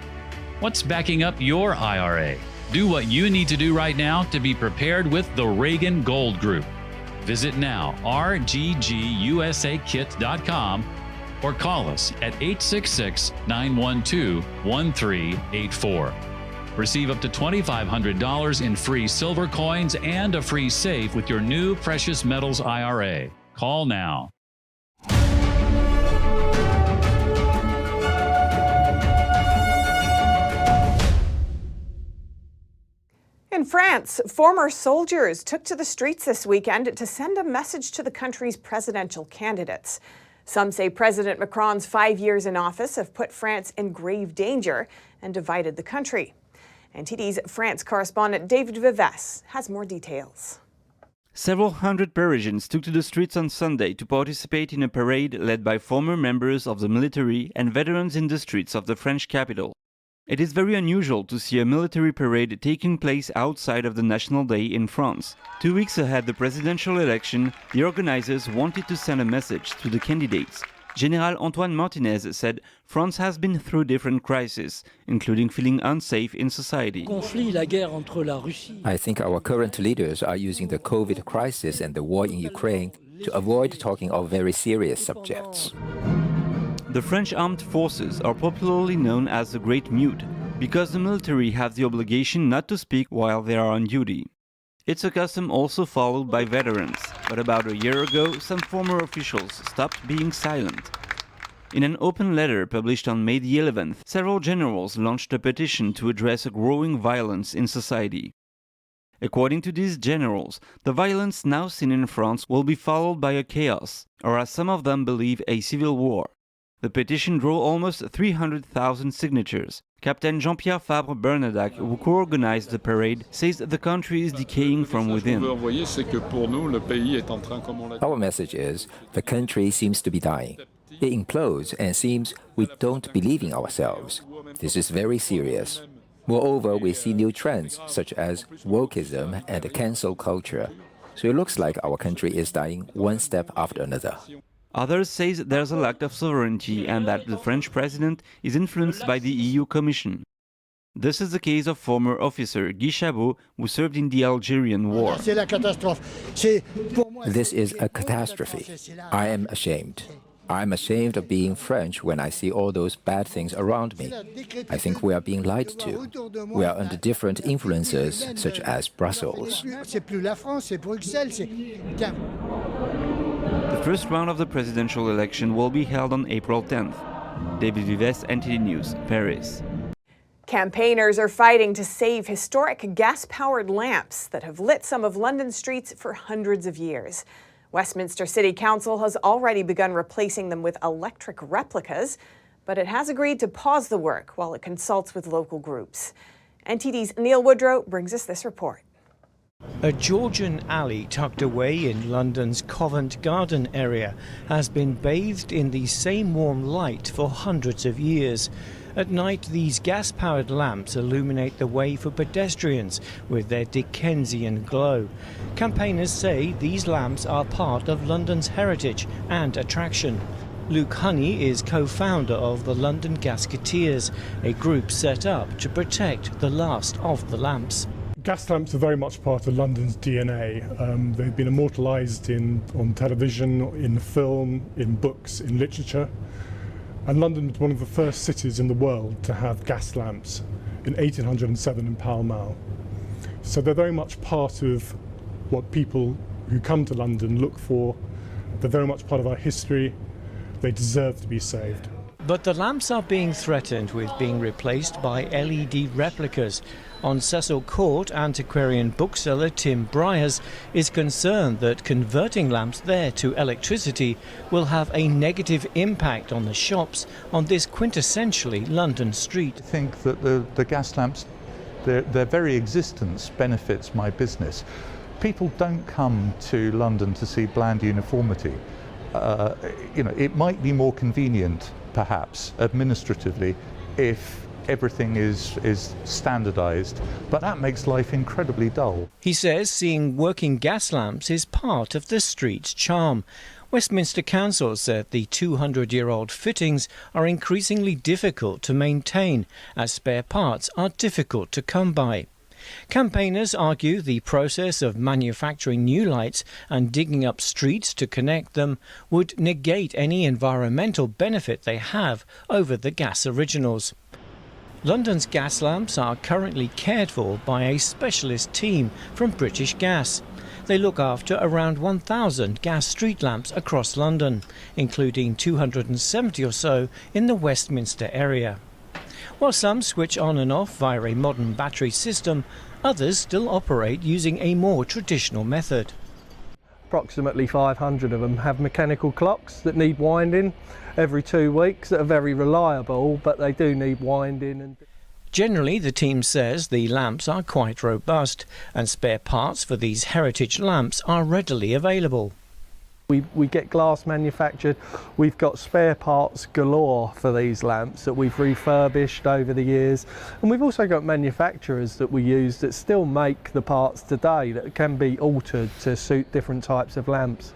What's backing up your IRA? Do what you need to do right now to be prepared with the Reagan Gold Group. Visit now, rggusakit.com, or call us at 866-912-1384. Receive up to $2,500 in free silver coins and a free safe with your new Precious Metals IRA. Call now. In France, former soldiers took to the streets this weekend to send a message to the country's presidential candidates. Some say President Macron's 5 years in office have put France in grave danger and divided the country. NTD's France correspondent David Vives has more details. Several hundred Parisians took to the streets on Sunday to participate in a parade led by former members of the military and veterans in the streets of the French capital. It is very unusual to see a military parade taking place outside of the National Day in France. 2 weeks ahead of the presidential election, the organizers wanted to send a message to the candidates. General Antoine Martinez said France has been through different crises, including feeling unsafe in society. I think our current leaders are using the COVID crisis and the war in Ukraine to avoid talking of very serious subjects. The French armed forces are popularly known as the Great Mute because the military have the obligation not to speak while they are on duty. It's a custom also followed by veterans, but about a year ago, some former officials stopped being silent. In an open letter published on May the 11th, several generals launched a petition to address a growing violence in society. According to these generals, the violence now seen in France will be followed by a chaos, or as some of them believe, a civil war. The petition drew almost 300,000 signatures. Captain Jean-Pierre Fabre-Bernadac, who co-organized the parade, says the country is decaying from within. Our message is the country seems to be dying. It implodes and seems we don't believe in ourselves. This is very serious. Moreover, we see new trends such as wokeism and cancel culture. So it looks like our country is dying one step after another. Others say there's a lack of sovereignty and that the French president is influenced by the EU Commission. This is the case of former officer Guy Chabot, who served in the Algerian War. This is a catastrophe. I am ashamed. I'm ashamed of being French when I see all those bad things around me. I think we are being lied to. We are under different influences, such as Brussels. The first round of the presidential election will be held on April 10th. David Vives, NTD News, Paris. Campaigners are fighting to save historic gas-powered lamps that have lit some of London's streets for hundreds of years. Westminster City Council has already begun replacing them with electric replicas, but it has agreed to pause the work while it consults with local groups. NTD's Neil Woodrow brings us this report. A Georgian alley tucked away in London's Covent Garden area has been bathed in the same warm light for hundreds of years. At night, these gas-powered lamps illuminate the way for pedestrians with their Dickensian glow. Campaigners say these lamps are part of London's heritage and attraction. Luke Honey is co-founder of the London Gasketeers, a group set up to protect the last of the lamps. Gas lamps are very much part of London's DNA. They've been immortalised on television, in film, in books, in literature. And London was one of the first cities in the world to have gas lamps in 1807 in Pall Mall. So they're very much part of what people who come to London look for. They're very much part of our history. They deserve to be saved. But the lamps are being threatened with being replaced by LED replicas. On Cecil Court, antiquarian bookseller Tim Briers is concerned that converting lamps there to electricity will have a negative impact on the shops on this quintessentially London street. I think that the gas lamps, their very existence benefits my business. People don't come to London to see bland uniformity. It might be more convenient, perhaps, administratively, if everything is standardized, but that makes life incredibly dull. He says seeing working gas lamps is part of the street's charm. Westminster Council said the 200-year-old fittings are increasingly difficult to maintain, as spare parts are difficult to come by. Campaigners argue the process of manufacturing new lights and digging up streets to connect them would negate any environmental benefit they have over the gas originals. London's gas lamps are currently cared for by a specialist team from British Gas. They look after around 1,000 gas street lamps across London, including 270 or so in the Westminster area. While some switch on and off via a modern battery system, others still operate using a more traditional method. Approximately 500 of them have mechanical clocks that need winding every 2 weeks that are very reliable, but they do need winding. Generally, the team says the lamps are quite robust and spare parts for these heritage lamps are readily available. We get glass manufactured. We've got spare parts galore for these lamps that we've refurbished over the years. And we've also got manufacturers that we use that still make the parts today that can be altered to suit different types of lamps.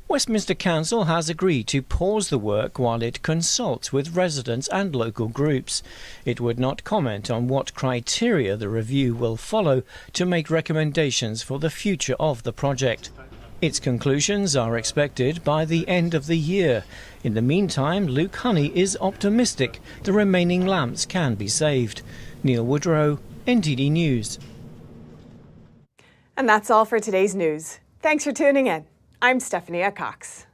Westminster Council has agreed to pause the work while it consults with residents and local groups. It would not comment on what criteria the review will follow to make recommendations for the future of the project. Its conclusions are expected by the end of the year. In the meantime, Luke Honey is optimistic the remaining lamps can be saved. Neil Woodrow, NTD News. And that's all for today's news. Thanks for tuning in. I'm Stephanie Cox.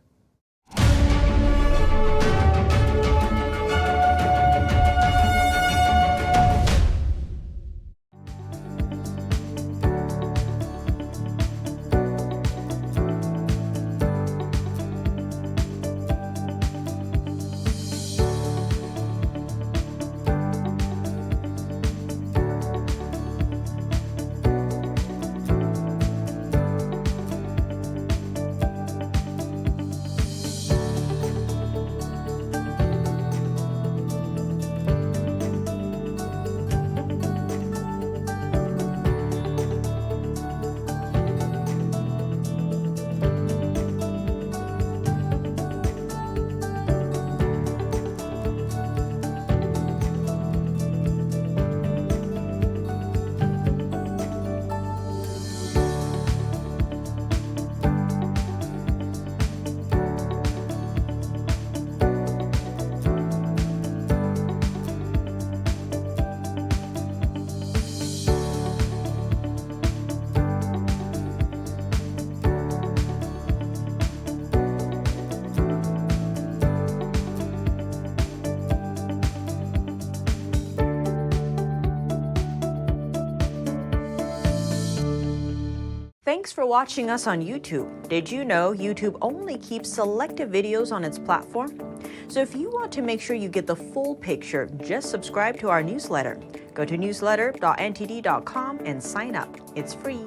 Thanks for watching us on YouTube. Did you know YouTube only keeps selective videos on its platform? So if you want to make sure you get the full picture, just subscribe to our newsletter. Go to newsletter.ntd.com and sign up. It's free.